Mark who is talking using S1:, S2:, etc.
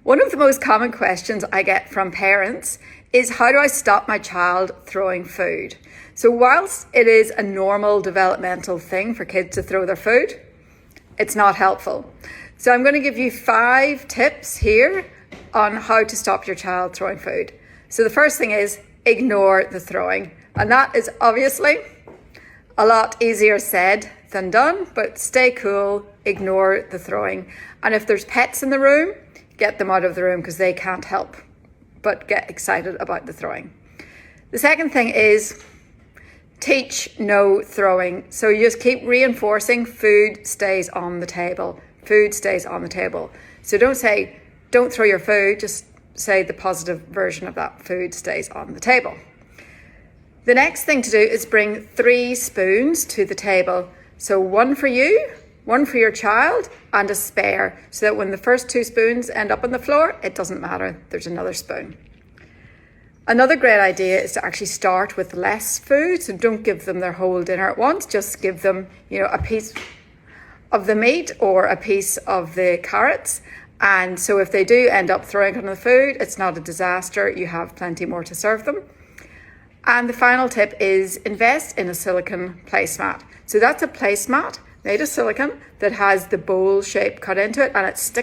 S1: One of the most common questions I get from parents is, how do I stop my child throwing food? So whilst it is a normal developmental thing for kids to throw their food, it's not helpful. So I'm going to give you 5 tips here on how to stop your child throwing food. So the first thing is ignore the throwing. And that is obviously a lot easier said than done, but stay cool, ignore the throwing. And if there's pets in the room, get them out of the room because they can't help but get excited about the throwing. The second thing is teach no throwing. So you just keep reinforcing food stays on the table. Food stays on the table. So don't say, don't throw your food, just say the positive version of that: food stays on the table. The next thing to do is bring 3 spoons to the table. So 1 for you, 1 for your child, and a spare, so that when the first 2 spoons end up on the floor, it doesn't matter, there's another spoon. Another great idea is to actually start with less food. So don't give them their whole dinner at once, just give them, a piece of the meat or a piece of the carrots. And so if they do end up throwing on the food, it's not a disaster, you have plenty more to serve them. And the final tip is invest in a silicone placemat. So that's a placemat made of silicone that has the bowl shape cut into it, and it sticks